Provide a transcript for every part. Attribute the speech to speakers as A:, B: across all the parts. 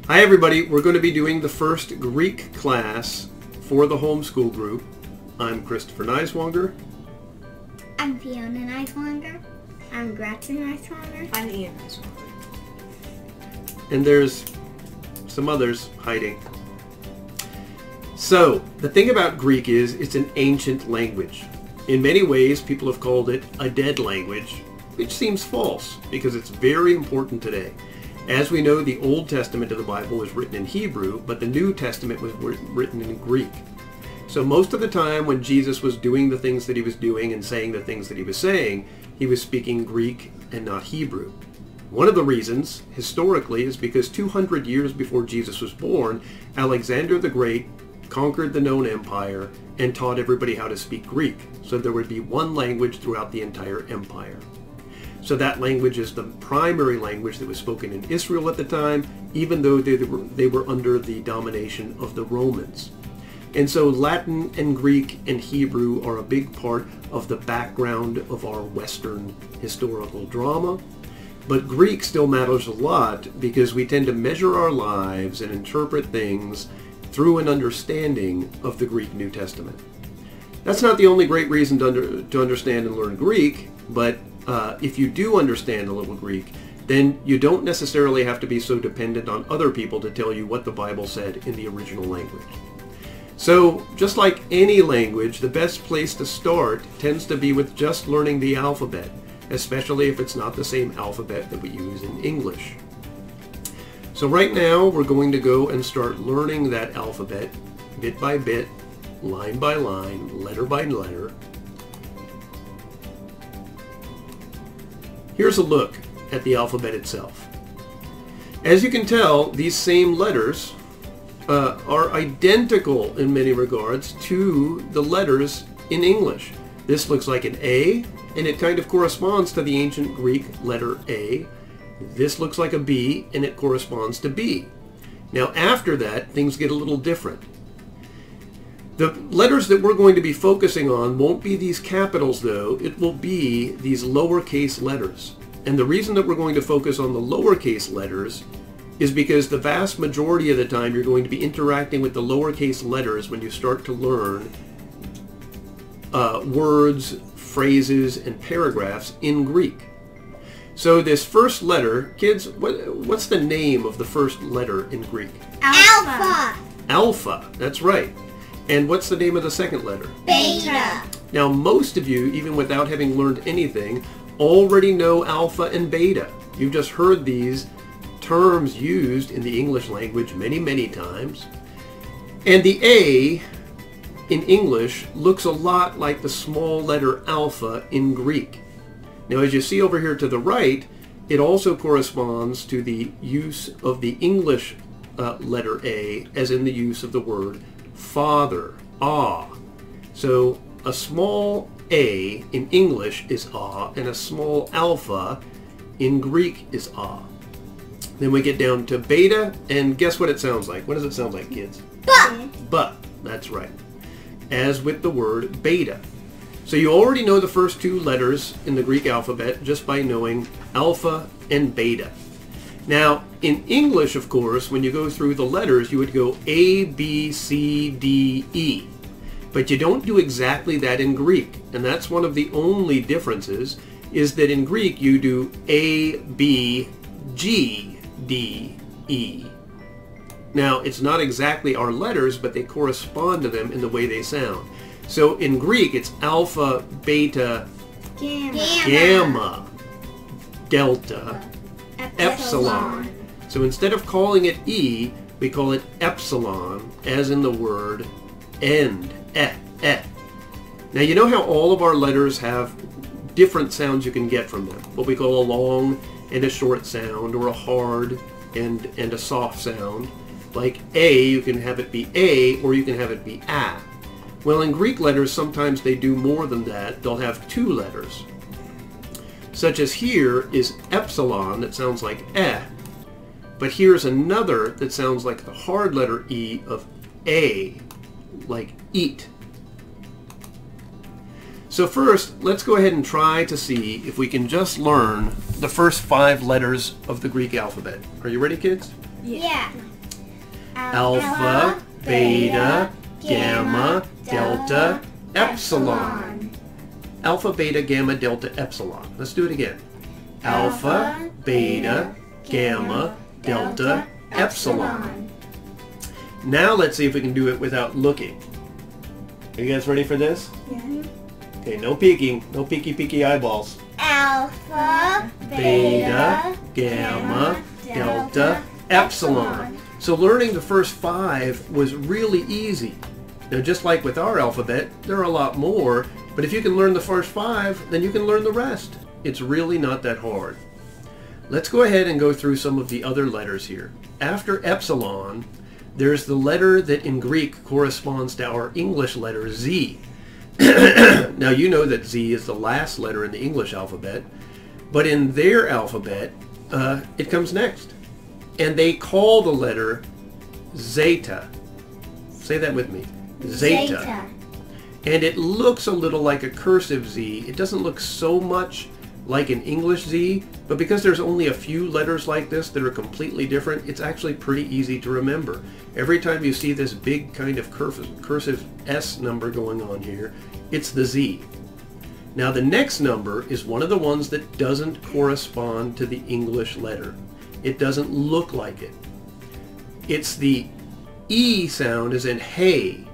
A: Hi everybody, we're going to be doing the first Greek class for the homeschool group. I'm Christopher Neiswanger.
B: I'm Fiona Neiswanger. I'm Gretchen Neiswanger.
C: I'm Ian Neiswanger.
A: And there's some others hiding. So, the thing about Greek is it's an ancient language. In many ways, people have called it a dead language, which seems false because it's very important today. As we know, the Old Testament of the Bible was written in Hebrew, but the New Testament was written in Greek. So most of the time when Jesus was doing the things that he was doing and saying the things that he was saying, he was speaking Greek and not Hebrew. One of the reasons, historically, is because 200 years before Jesus was born, Alexander the Great conquered the known empire and taught everybody how to speak Greek. So there would be one language throughout the entire empire. So that language is the primary language that was spoken in Israel at the time, even though they were under the domination of the Romans. And so Latin and Greek and Hebrew are a big part of the background of our Western historical drama. But Greek still matters a lot because we tend to measure our lives and interpret things through an understanding of the Greek New Testament. That's not the only great reason to understand and learn Greek, but if you do understand a little Greek, then you don't necessarily have to be so dependent on other people to tell you what the Bible said in the original language. So, just like any language, the best place to start tends to be with just learning the alphabet, especially if it's not the same alphabet that we use in English. So right now, we're going to go and start learning that alphabet bit by bit, line by line, letter by letter. Here's a look at the alphabet itself. As you can tell, these same letters are identical in many regards to the letters in English. This looks like an A, and it kind of corresponds to the ancient Greek letter A. This looks like a B, and it corresponds to B. Now after that, things get a little different. The letters that we're going to be focusing on won't be these capitals though, it will be these lowercase letters. And the reason that we're going to focus on the lowercase letters is because the vast majority of the time you're going to be interacting with the lowercase letters when you start to learn words, phrases, and paragraphs in Greek. So this first letter, kids, what's the name of the first letter in Greek?
B: Alpha.
A: Alpha, that's right. And what's the name of the second letter?
B: Beta.
A: Now most of you, even without having learned anything, already know alpha and beta. You've just heard these terms used in the English language many, many times. And the A in English looks a lot like the small letter alpha in Greek. Now as you see over here to the right, it also corresponds to the use of the English letter A as in the use of the word father, ah. So a small A in English is ah, and a small alpha in Greek is ah. Then we get down to beta, and guess what it sounds like? What does it sound like, kids?
B: Ba.
A: But, that's right. As with the word beta. So you already know the first two letters in the Greek alphabet just by knowing alpha and beta. Now, in English, of course, when you go through the letters, you would go A, B, C, D, E. But you don't do exactly that in Greek. And that's one of the only differences, is that in Greek you do A, B, G, D, E. Now, it's not exactly our letters, but they correspond to them in the way they sound. So in Greek, it's alpha, beta, gamma, delta, epsilon. So instead of calling it E, we call it epsilon, as in the word end, eh. Now you know how all of our letters have different sounds you can get from them. What we call a long and a short sound, or a hard and a soft sound. Like A, you can have it be A, or you can have it be A. Well, in Greek letters, sometimes they do more than that. They'll have two letters. Such as here is epsilon that sounds like eh, but here's another that sounds like the hard letter E of A, like eat. So first, let's go ahead and try to see if we can just learn the first 5 letters of the Greek alphabet. Are you ready, kids?
B: Yeah.
A: Alpha, beta, gamma, delta, epsilon. Alpha, beta, gamma, delta, epsilon. Let's do it again. Alpha, beta, gamma, delta, epsilon. Now let's see if we can do it without looking. Are you guys ready for this?
B: Yeah.
A: Okay, no peeking. No peeky eyeballs.
B: Alpha,
A: Beta, gamma, delta, epsilon. So learning the first 5 was really easy. Now just like with our alphabet, there are a lot more, but if you can learn the first 5, then you can learn the rest. It's really not that hard. Let's go ahead and go through some of the other letters here. After epsilon, there's the letter that in Greek corresponds to our English letter Z. Now you know that Z is the last letter in the English alphabet, but in their alphabet, it comes next. And they call the letter zeta. Say that with me. Zeta. And it looks a little like a cursive Z. It doesn't look so much like an English Z, but because there's only a few letters like this that are completely different, it's actually pretty easy to remember. Every time you see this big kind of cursive S number going on here, it's the Z. Now the next number is one of the ones that doesn't correspond to the English letter. It doesn't look like it. It's the E sound as in hey,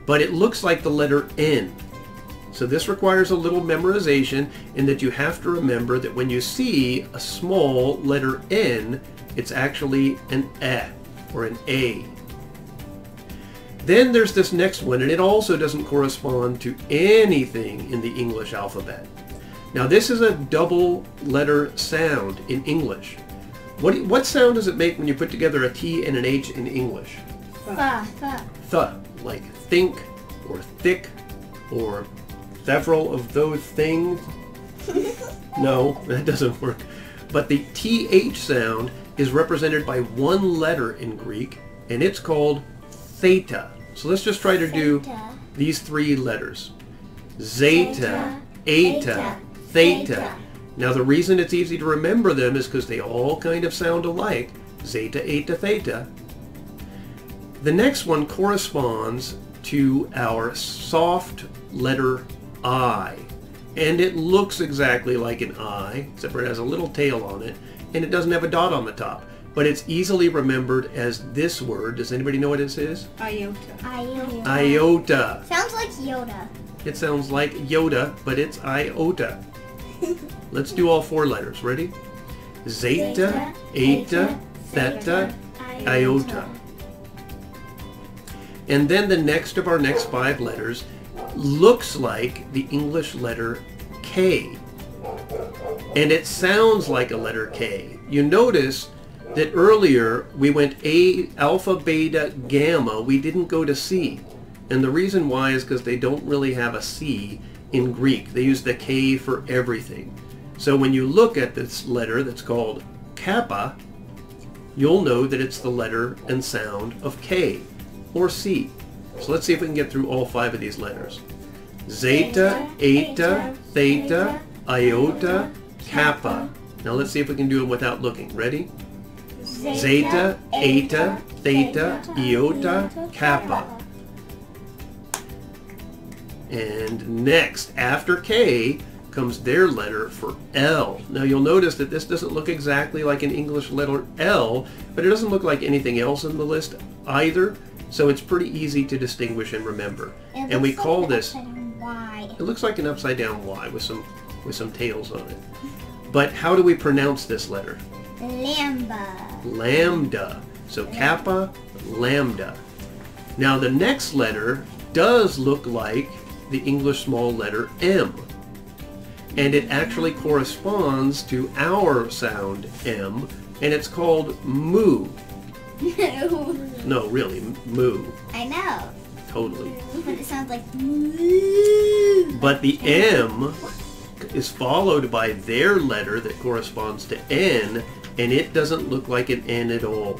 A: but it looks like the letter N. So this requires a little memorization in that you have to remember that when you see a small letter N, it's actually an E or an A. Then there's this next one, and it also doesn't correspond to anything in the English alphabet. Now this is a double letter sound in English. What sound does it make when you put together a T and an H in English? Th, like think or thick or several of those things. No, that doesn't work. But the TH sound is represented by one letter in Greek, and it's called theta. So let's just try to do these 3 letters. Zeta, eta, theta. Now the reason it's easy to remember them is because they all kind of sound alike. Zeta, eta, theta. The next one corresponds to our soft letter I. And it looks exactly like an I, except for it has a little tail on it, and it doesn't have a dot on the top. But it's easily remembered as this word. Does anybody know what this is?
C: Iota.
A: Iota.
B: Sounds like Yoda.
A: It sounds like Yoda, but it's iota. Let's do all 4 letters. Ready? Zeta, eta, theta, iota. And then the next of our next 5 letters looks like the English letter K. And it sounds like a letter K. You notice that earlier we went alpha, beta, gamma. We didn't go to C. And the reason why is because they don't really have a C in Greek. They use the K for everything. So when you look at this letter that's called kappa, you'll know that it's the letter and sound of K or C. So let's see if we can get through all 5 of these letters. Zeta, eta, theta, iota, kappa. Now let's see if we can do them without looking. Ready? Zeta, eta, theta, iota, kappa. And next, after K, comes their letter for L. Now you'll notice that this doesn't look exactly like an English letter L, but it doesn't look like anything else in the list either, so it's pretty easy to distinguish and remember. And we call this, it looks like an upside down Y with some tails on it. But how do we pronounce this letter?
B: Lambda.
A: Lambda. So kappa, lambda. Now the next letter does look like the English small letter M. And it actually corresponds to our sound M, and it's called moo. No, really, moo.
B: I know.
A: Totally.
B: But it sounds like moo.
A: But the M is followed by their letter that corresponds to N, and it doesn't look like an N at all.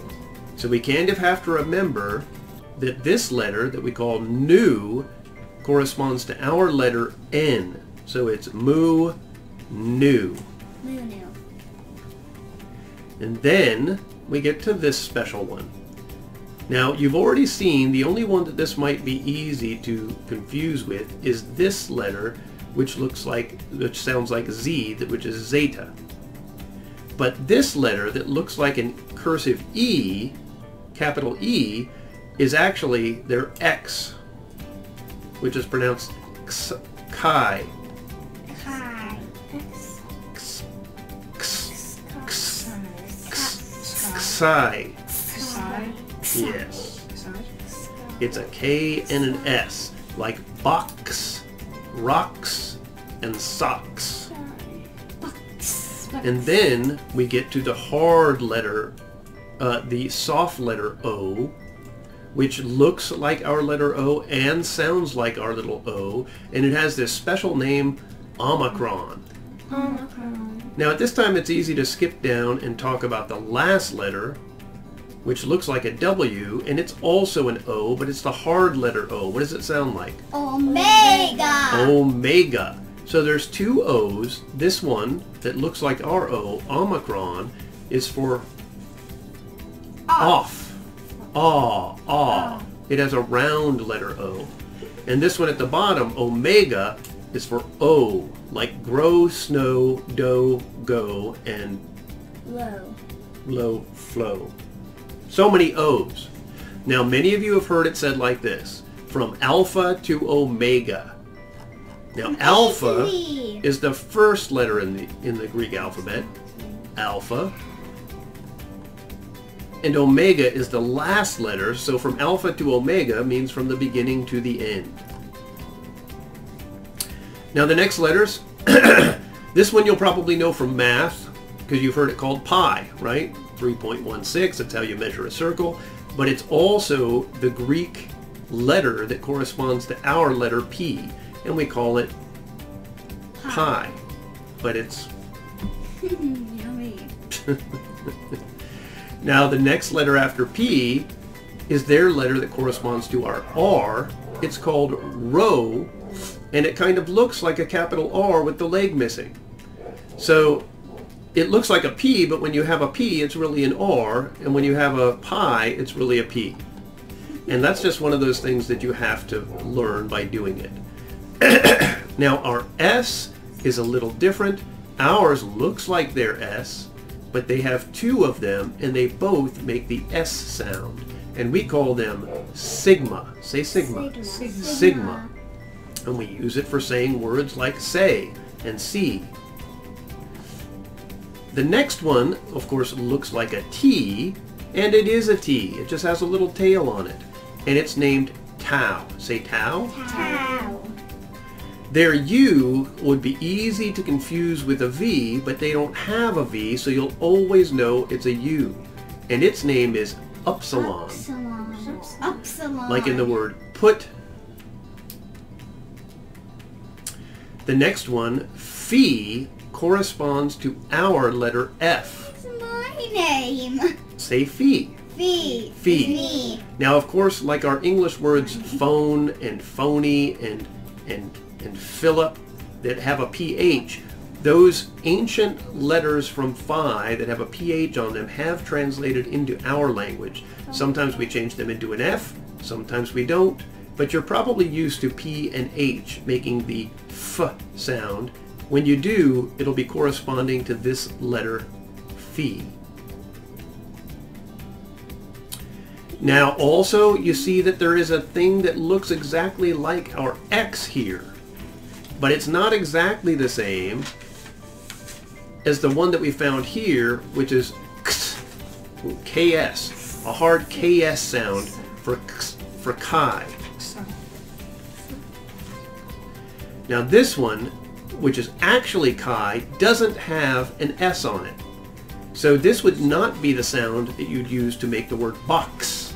A: So we kind of have to remember that this letter that we call nu corresponds to our letter N. So it's moo, nu.
B: Moo nu.
A: And then we get to this special one. Now, you've already seen the only one that this might be easy to confuse with is this letter, which sounds like Z, which is zeta. But this letter that looks like a cursive E, capital E, is actually their X, which is pronounced chi.
B: Kai.
A: Xi. Yes. It's a K and an S, like box, rocks, and socks. And then we get to the hard letter, the soft letter O, which looks like our letter O and sounds like our little O, and it has this special name, Omicron. Now at this time it's easy to skip down and talk about the last letter, which looks like a W, and it's also an O, but it's the hard letter O. What does it sound like?
B: Omega.
A: Omega. So there's two O's. This one that looks like our O, Omicron, is for off. Ah. It has a round letter O. And this one at the bottom, Omega, is for O, like grow, snow, dough, go, and low, flow. So many O's. Now, many of you have heard it said like this, from alpha to omega. Now, alpha is the first letter in the Greek alphabet, alpha. And omega is the last letter, so from alpha to omega means from the beginning to the end. Now the next letters, this one you'll probably know from math, because you've heard it called pi, right? 3.16, that's how you measure a circle. But it's also the Greek letter that corresponds to our letter P, and we call it pi. But it's...
B: Yummy.
A: Now the next letter after P is their letter that corresponds to our R. It's called rho, and it kind of looks like a capital R with the leg missing. So it looks like a P, but when you have a P, it's really an R, and when you have a pi, it's really a P. And that's just one of those things that you have to learn by doing it. Now our S is a little different. Ours looks like their S, but they have two of them, and they both make the S sound. And we call them sigma. Say sigma. Sigma. And we use it for saying words like say and see. The next one, of course, looks like a T, and it is a T. It just has a little tail on it. And it's named tau. Say tau.
B: Tau.
A: Their U would be easy to confuse with a V, but they don't have a V, so you'll always know it's a U. And its name is upsilon.
B: Upsilon.
A: Like in the word put. The next one, Phi, corresponds to our letter F.
B: It's my name.
A: Say Phi.
B: Fee.
A: Phi.
B: Me.
A: Now, of course, like our English words phone and phony and Philip that have a PH, those ancient letters from Phi that have a PH on them have translated into our language. Sometimes we change them into an F, sometimes we don't, but you're probably used to P and H making the F sound. When you do, it'll be corresponding to this letter Phi. Now also you see that there is a thing that looks exactly like our X here, but it's not exactly the same as the one that we found here, which is KS, a hard KS sound for chi. Now this one, which is actually chi, doesn't have an S on it. So this would not be the sound that you'd use to make the word box.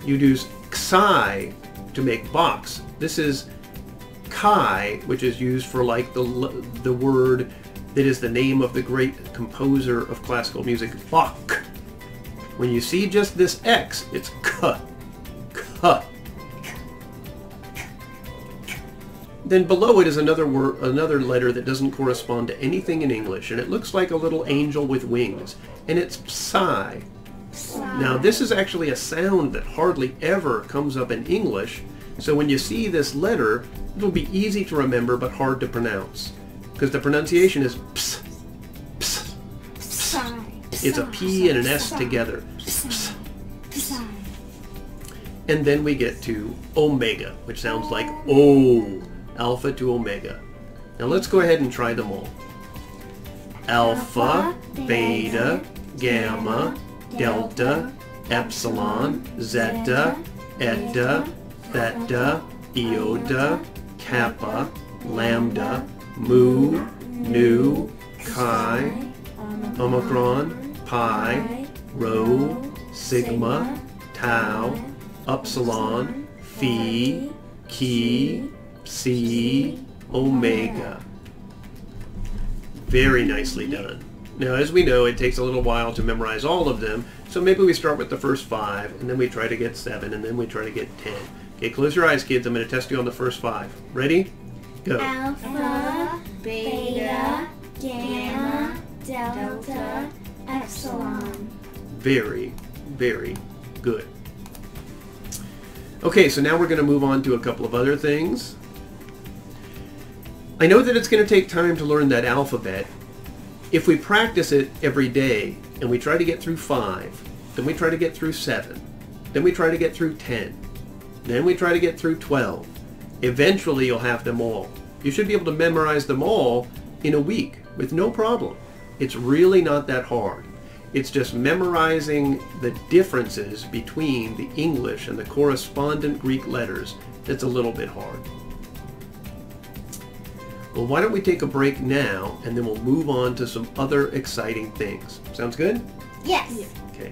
A: You'd use xi to make box. This is chi, which is used for like the word that is the name of the great composer of classical music, Bach. When you see just this X, it's k. Then below it is another word, another letter that doesn't correspond to anything in English, and it looks like a little angel with wings, and it's psi. Now this is actually a sound that hardly ever comes up in English, so when you see this letter, it'll be easy to remember but hard to pronounce, because the pronunciation is ps, ps. It's a P and an S together. Ps. And then we get to omega, which sounds like O, alpha to omega. Now let's go ahead and try them all. Alpha, beta, gamma, delta, epsilon, zeta, eta, theta, iota, kappa, lambda, mu, nu, chi, omicron, pi, rho, sigma, tau, upsilon, phi, chi, psi, omega. Very nicely done. Now, as we know, it takes a little while to memorize all of them, so maybe we start with the first 5, and then we try to get 7, and then we try to get 10. Okay, close your eyes, kids. I'm going to test you on the first 5. Ready? Go.
B: Alpha, beta, gamma, delta, epsilon.
A: Very, very good. Okay, so now we're going to move on to a couple of other things. I know that it's going to take time to learn that alphabet. If we practice it every day and we try to get through 5, then we try to get through 7, then we try to get through 10, then we try to get through 12, eventually you'll have them all. You should be able to memorize them all in a week with no problem. It's really not that hard. It's just memorizing the differences between the English and the correspondent Greek letters that's a little bit hard. Well, why don't we take a break now, and then we'll move on to some other exciting things. Sounds good?
B: Yes.
A: Okay.